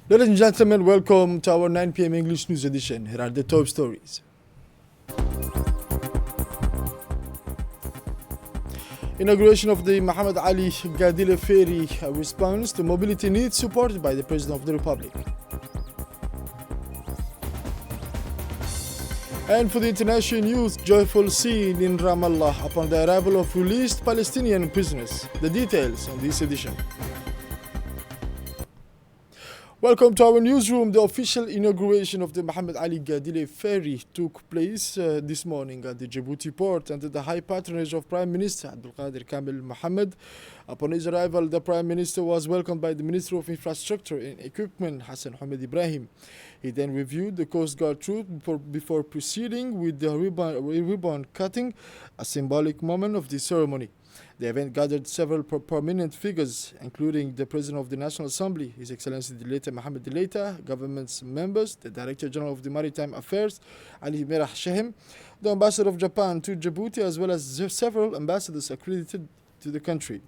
Ladies and gentlemen, welcome to our 9 p.m. English News Edition. Here are the top stories. Inauguration of the Muhammad Ali Gadile Ferry response to mobility needs supported by the President of the Republic. And for the international news, joyful scene in Ramallah upon the arrival of released Palestinian prisoners. The details on this edition. Welcome to our newsroom. The official inauguration of the Muhammad Ali Gadile Ferry took place this morning at the Djibouti port under the high patronage of Prime Minister Abdulqadir Kamil Mohammed. Upon his arrival, the Prime Minister was welcomed by the Minister of Infrastructure and Equipment, Hassan Hamed Ibrahim. He then reviewed the Coast Guard troop before proceeding with the ribbon cutting, a symbolic moment of the ceremony. The event gathered several prominent figures, including the President of the National Assembly, His Excellency Dileita Mohammed Dileita, government's members, the Director General of the Maritime Affairs, Ali Merah Shehem, the Ambassador of Japan to Djibouti, as well as several ambassadors accredited to the country.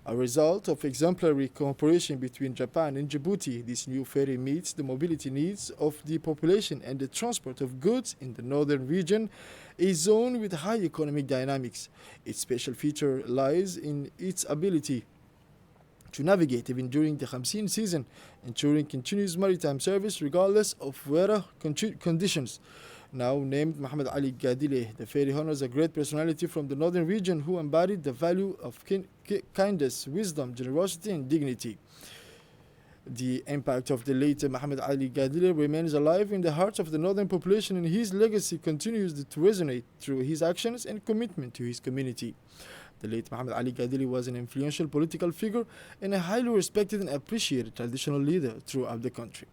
A result of exemplary cooperation between Japan and Djibouti, this new ferry meets the mobility needs of the population and the transport of goods in the northern region, a zone with high economic dynamics. Its special feature lies in its ability to navigate even during the Khamsin season, ensuring continuous maritime service regardless of weather conditions. Now named Muhammad Ali Gadile, the ferry honors a great personality from the northern region who embodied the value of kindness, wisdom, generosity, and dignity. The impact of the late Muhammad Ali Gadile remains alive in the hearts of the northern population, and his legacy continues to resonate through his actions and commitment to his community. The late Muhammad Ali Gadile was an influential political figure and a highly respected and appreciated traditional leader throughout the country.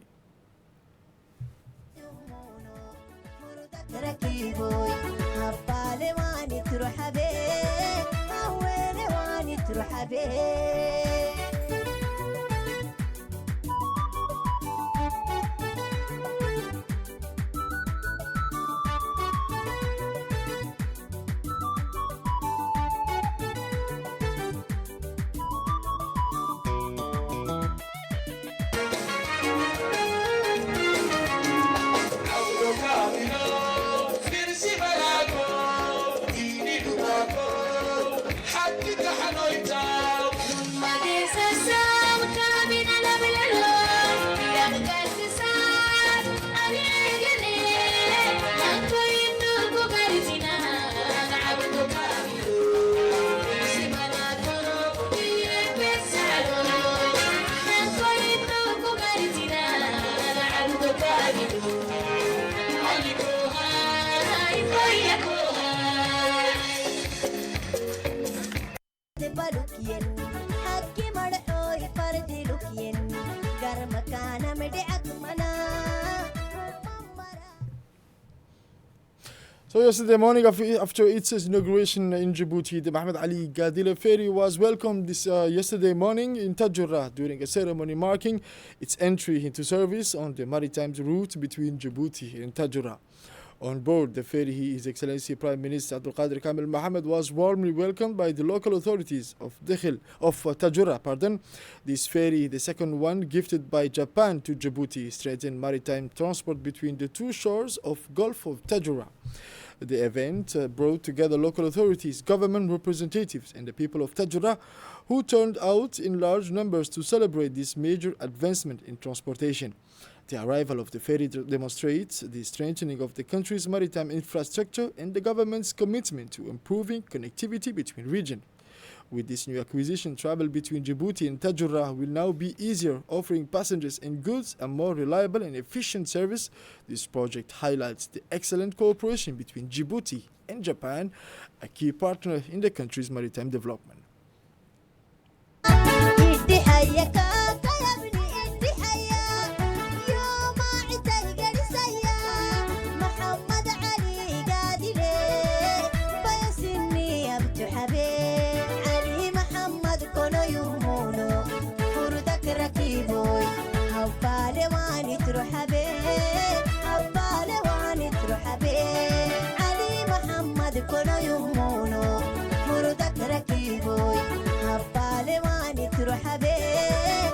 So yesterday morning, after its inauguration in Djibouti, the Muhammad Ali Gadile Ferry was welcomed yesterday morning in Tajura during a ceremony marking its entry into service on the maritime route between Djibouti and Tajura. On board the ferry, His Excellency Prime Minister Abdulqadir Kamil Mohammed was warmly welcomed by the local authorities of Tajura. This ferry, the second one gifted by Japan to Djibouti, strengthened maritime transport between the two shores of Gulf of Tajura. The event brought together local authorities, government representatives, and the people of Tajura, who turned out in large numbers to celebrate this major advancement in transportation. The arrival of the ferry demonstrates the strengthening of the country's maritime infrastructure and the government's commitment to improving connectivity between regions. With this new acquisition, travel between Djibouti and Tajura will now be easier, offering passengers and goods a more reliable and efficient service. This project highlights the excellent cooperation between Djibouti and Japan, a key partner in the country's maritime development. حبيب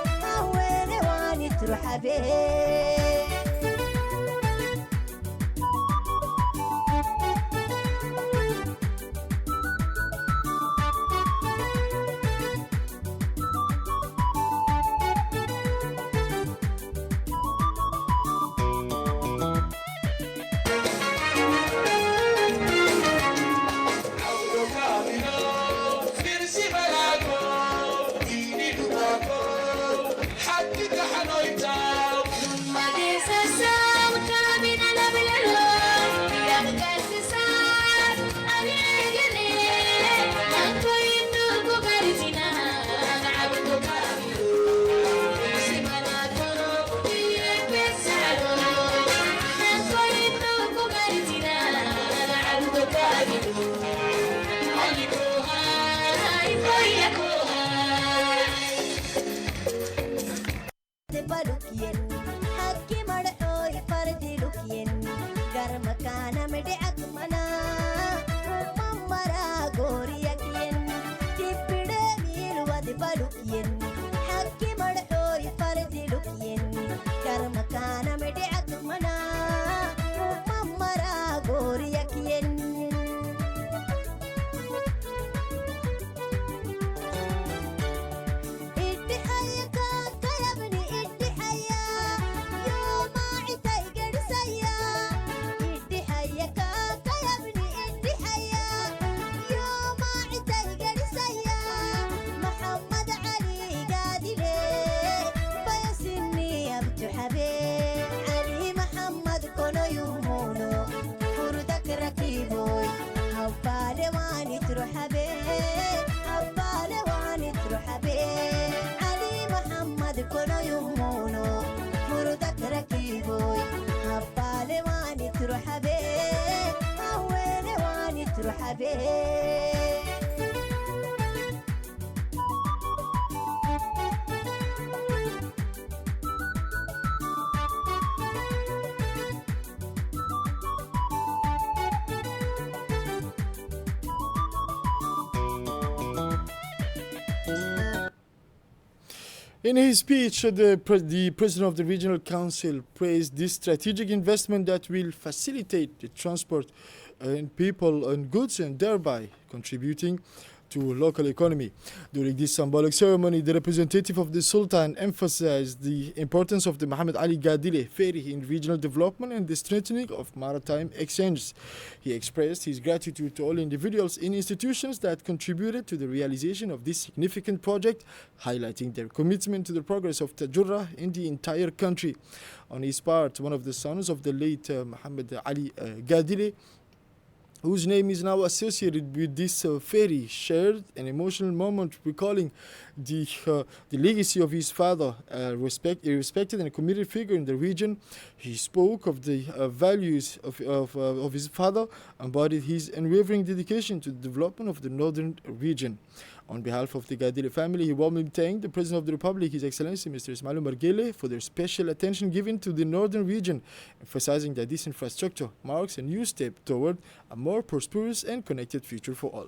In his speech, the president of the regional council praised this strategic investment that will facilitate the transport and people and goods and thereby contributing to local economy. During this symbolic ceremony, the representative of the Sultan emphasized the importance of the Muhammad Ali Gadile ferry in regional development and the strengthening of maritime exchanges. He expressed his gratitude to all individuals and institutions that contributed to the realization of this significant project, highlighting their commitment to the progress of Tajurrah in the entire country. On his part, one of the sons of the late Muhammad Ali Gadile, whose name is now associated with this ferry, shared an emotional moment recalling the legacy of his father, a respected and committed figure in the region. He spoke of the values of his father, embodied his unwavering dedication to the development of the northern region. On behalf of the Gadile family, he warmly thanked the President of the Republic, His Excellency Mr. Ismail Omar Guelleh, for their special attention given to the northern region, emphasizing that this infrastructure marks a new step toward a more prosperous and connected future for all.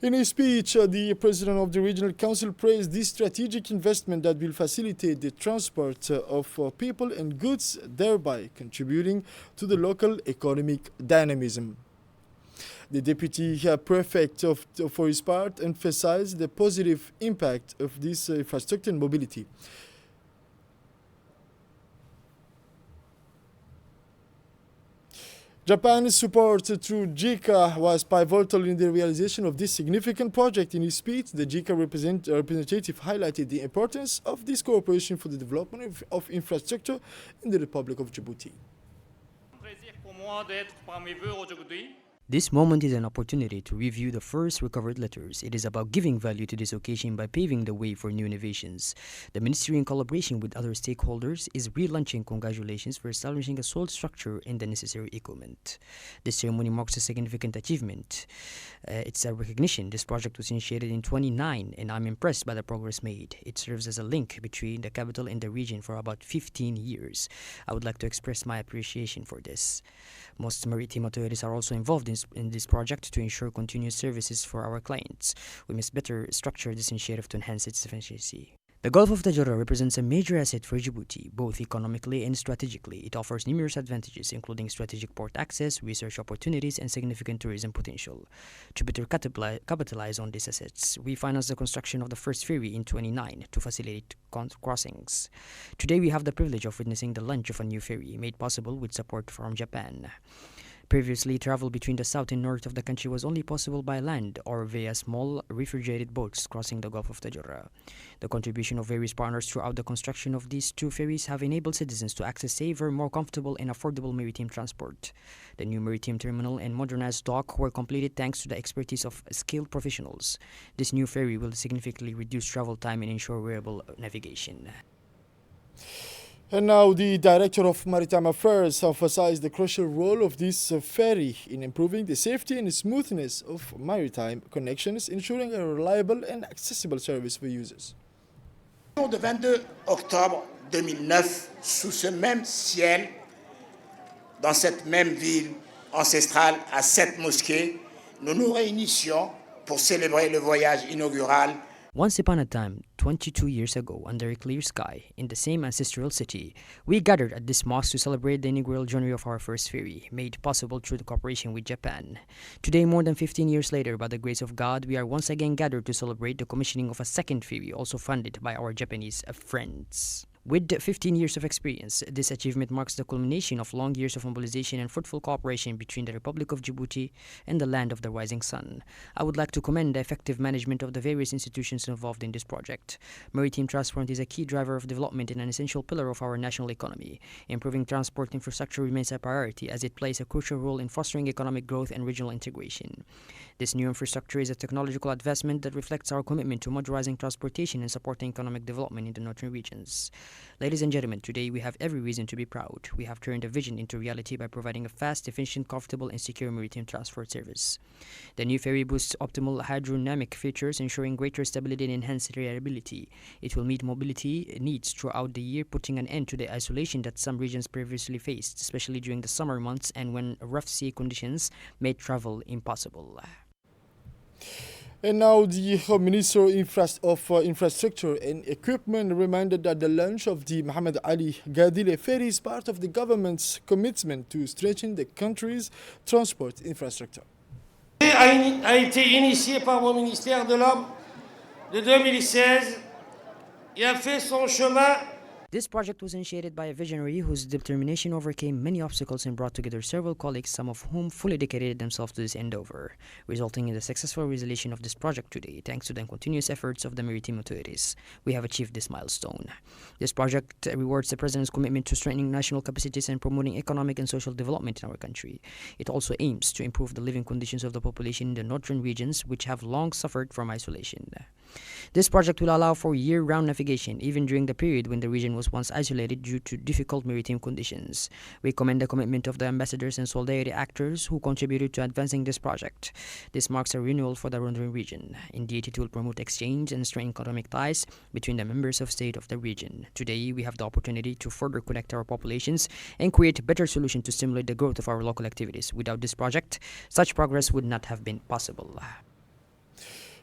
In his speech, the President of the Regional Council praised this strategic investment that will facilitate the transport of people and goods, thereby contributing to the local economic dynamism. The Deputy Prefect, for his part, emphasized the positive impact of this infrastructure and mobility. Japan's support through JICA was pivotal in the realization of this significant project. In his speech, the JICA representative highlighted the importance of this cooperation for the development of infrastructure in the Republic of Djibouti. This moment is an opportunity to review the first recovered letters. It is about giving value to this occasion by paving the way for new innovations. The Ministry, in collaboration with other stakeholders, is relaunching congratulations for establishing a solid structure and the necessary equipment. This ceremony marks a significant achievement. It's a recognition. This project was initiated in 2009, and I'm impressed by the progress made. It serves as a link between the capital and the region for about 15 years. I would like to express my appreciation for this. Most maritime authorities are also involved in this project to ensure continuous services for our clients. We must better structure this initiative to enhance its efficiency. The Gulf of Tajara represents a major asset for Djibouti, both economically and strategically. It offers numerous advantages, including strategic port access, research opportunities, and significant tourism potential. To better capitalize on these assets, we financed the construction of the first ferry in 2009 to facilitate crossings. Today, we have the privilege of witnessing the launch of a new ferry, made possible with support from Japan. Previously, travel between the south and north of the country was only possible by land or via small refrigerated boats crossing the Gulf of Tajara. The contribution of various partners throughout the construction of these two ferries have enabled citizens to access safer, more comfortable, and affordable maritime transport. The new maritime terminal and modernized dock were completed thanks to the expertise of skilled professionals. This new ferry will significantly reduce travel time and ensure reliable navigation. And now the Director of Maritime Affairs emphasized the crucial role of this ferry in improving the safety and smoothness of maritime connections, ensuring a reliable and accessible service for users. Le 22 octobre 2009, sous ce même ciel, dans cette même ville ancestrale, à cette mosquée, nous nous réunissions pour célébrer le voyage inaugural. Once upon a time, 22 years ago, under a clear sky, in the same ancestral city, we gathered at this mosque to celebrate the inaugural journey of our first ferry, made possible through the cooperation with Japan. Today, more than 15 years later, by the grace of God, we are once again gathered to celebrate the commissioning of a second ferry, also funded by our Japanese friends. With 15 years of experience, this achievement marks the culmination of long years of mobilization and fruitful cooperation between the Republic of Djibouti and the land of the rising sun. I would like to commend the effective management of the various institutions involved in this project. Maritime transport is a key driver of development and an essential pillar of our national economy. Improving transport infrastructure remains a priority as it plays a crucial role in fostering economic growth and regional integration. This new infrastructure is a technological advancement that reflects our commitment to modernizing transportation and supporting economic development in the northern regions. Ladies and gentlemen, today we have every reason to be proud. We have turned a vision into reality by providing a fast, efficient, comfortable, and secure maritime transport service. The new ferry boosts optimal hydrodynamic features, ensuring greater stability and enhanced reliability. It will meet mobility needs throughout the year, putting an end to the isolation that some regions previously faced, especially during the summer months and when rough sea conditions made travel impossible. And now the Minister of Infrastructure and Equipment reminded that the launch of the Mohammed Ali Gadile ferry is part of the government's commitment to strengthen the country's transport infrastructure. A été initié par mon ministère de l'Homme de 2016 et a fait son chemin. This project was initiated by a visionary whose determination overcame many obstacles and brought together several colleagues, some of whom fully dedicated themselves to this endeavor, resulting in the successful resolution of this project today. Thanks to the continuous efforts of the maritime authorities, we have achieved this milestone. This project rewards the President's commitment to strengthening national capacities and promoting economic and social development in our country. It also aims to improve the living conditions of the population in the northern regions, which have long suffered from isolation. This project will allow for year-round navigation, even during the period when the region was once isolated due to difficult maritime conditions. We commend the commitment of the ambassadors and solidarity actors who contributed to advancing this project. This marks a renewal for the northern region. Indeed, it will promote exchange and strengthen economic ties between the members of state of the region. Today, we have the opportunity to further connect our populations and create better solutions to stimulate the growth of our local activities. Without this project, such progress would not have been possible.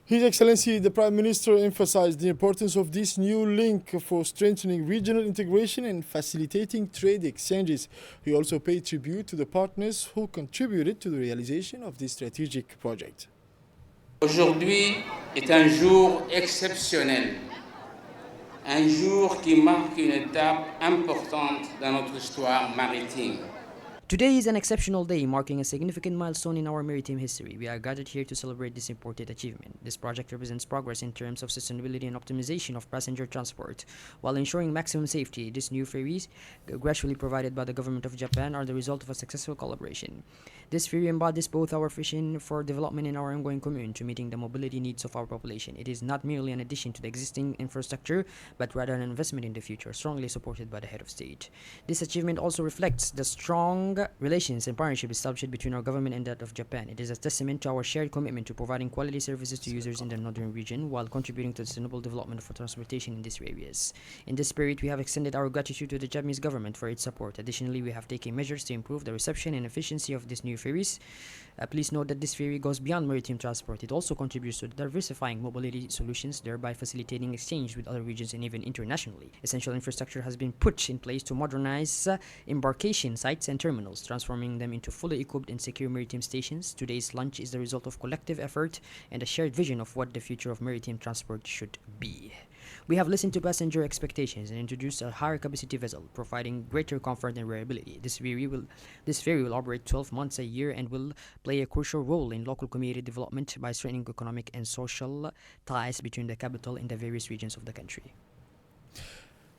His Excellency, the Prime Minister emphasized the importance of this new link for strengthening regional integration and facilitating trade exchanges. He also paid tribute to the partners who contributed to the realization of this strategic project. Aujourd'hui est un jour exceptionnel, un jour qui marque une étape importante dans notre histoire maritime. Today is an exceptional day, marking a significant milestone in our maritime history. We are gathered here to celebrate this important achievement. This project represents progress in terms of sustainability and optimization of passenger transport, while ensuring maximum safety. These new ferries, gradually provided by the government of Japan, are the result of a successful collaboration. This ferry embodies both our vision for development and our ongoing commitment to meeting the mobility needs of our population. It is not merely an addition to the existing infrastructure, but rather an investment in the future, strongly supported by the head of state. This achievement also reflects the strong relations and partnership established between our government and that of Japan. It is a testament to our shared commitment to providing quality services to users in the northern region while contributing to the sustainable development for transportation in these areas. In this spirit, we have extended our gratitude to the Japanese government for its support. Additionally, we have taken measures to improve the reception and efficiency of these new ferries Please note that this ferry goes beyond maritime transport. It also contributes to diversifying mobility solutions, thereby facilitating exchange with other regions and even internationally. Essential infrastructure has been put in place to modernize embarkation sites and terminals, transforming them into fully equipped and secure maritime stations. Today's launch is the result of collective effort and a shared vision of what the future of maritime transport should be. We have listened to passenger expectations and introduced a higher capacity vessel, providing greater comfort and reliability. This ferry will operate 12 months a year and will play a crucial role in local community development by strengthening economic and social ties between the capital and the various regions of the country.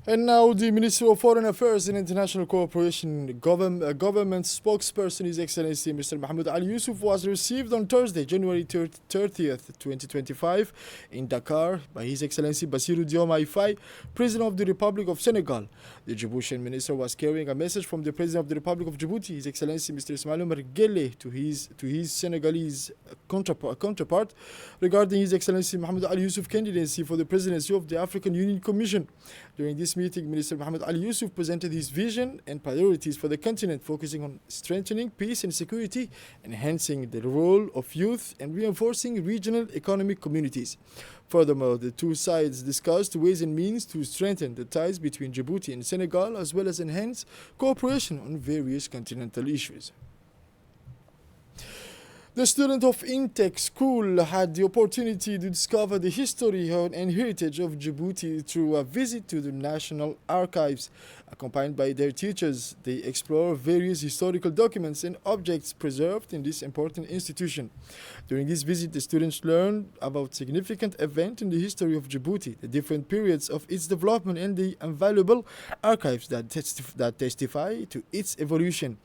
And now the Minister of Foreign Affairs and International Cooperation government spokesperson, His Excellency Mr. Mahmoud Ali Yusuf, was received on Thursday, January 30th, 2025 in Dakar by His Excellency Bassirou Diomaye Faye, President of the Republic of Senegal. The Djiboutian minister was carrying a message from the President of the Republic of Djibouti, His Excellency Mr. Ismail Omar Guelleh, to his Senegalese counterpart regarding His Excellency Mahmoud Ali Yusuf candidacy for the presidency of the African Union Commission. During this meeting, Minister Mohamed Ali Yusuf presented his vision and priorities for the continent, focusing on strengthening peace and security, enhancing the role of youth, and reinforcing regional economic communities. Furthermore, the two sides discussed ways and means to strengthen the ties between Djibouti and Senegal, as well as enhance cooperation on various continental issues. The student of Intech School had the opportunity to discover the history and heritage of Djibouti through a visit to the National Archives. Accompanied by their teachers, they explore various historical documents and objects preserved in this important institution. During this visit, the students learned about significant events in the history of Djibouti, the different periods of its development, and the invaluable archives that testify to its evolution.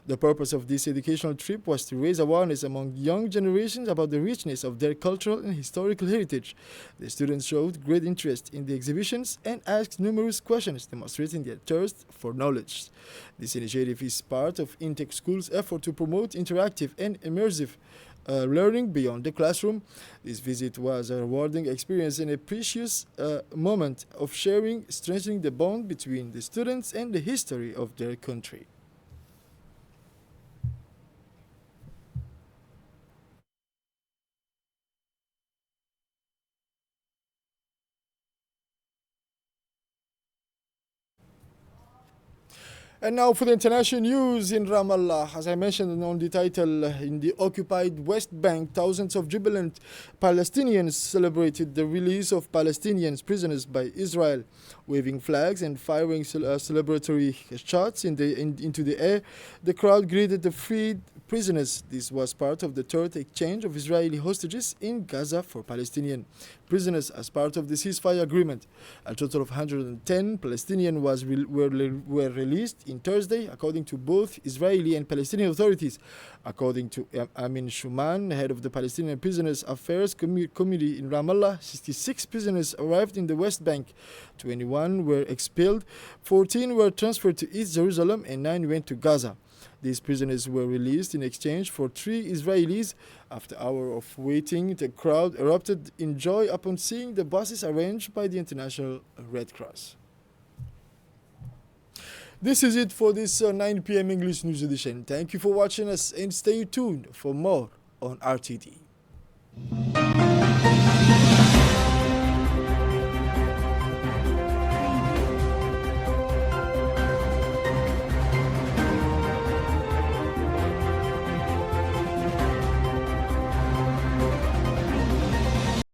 The purpose of this educational trip was to raise awareness among young generations about the richness of their cultural and historical heritage. The students showed great interest in the exhibitions and asked numerous questions, demonstrating their thirst for knowledge. This initiative is part of Intech School's effort to promote interactive and immersive learning beyond the classroom. This visit was a rewarding experience and a precious moment of sharing, strengthening the bond between the students and the history of their country. And now for the international news in Ramallah. As I mentioned on the title, in the occupied West Bank, thousands of jubilant Palestinians celebrated the release of Palestinian prisoners by Israel. Waving flags and firing celebratory shots into the air, the crowd greeted the freed prisoners. This was part of the third exchange of Israeli hostages in Gaza for Palestinian prisoners as part of the ceasefire agreement. A total of 110 Palestinians were released in Thursday, according to both Israeli and Palestinian authorities. According to Amin Shuman, head of the Palestinian Prisoners Affairs Committee in Ramallah, 66 prisoners arrived in the West Bank. 21 were expelled, 14 were transferred to East Jerusalem, and 9 went to Gaza. These prisoners were released in exchange for 3 Israelis. After hours of waiting, the crowd erupted in joy upon seeing the buses arranged by the International Red Cross. This is it for this 9 p.m. English News Edition. Thank you for watching us and stay tuned for more on RTD.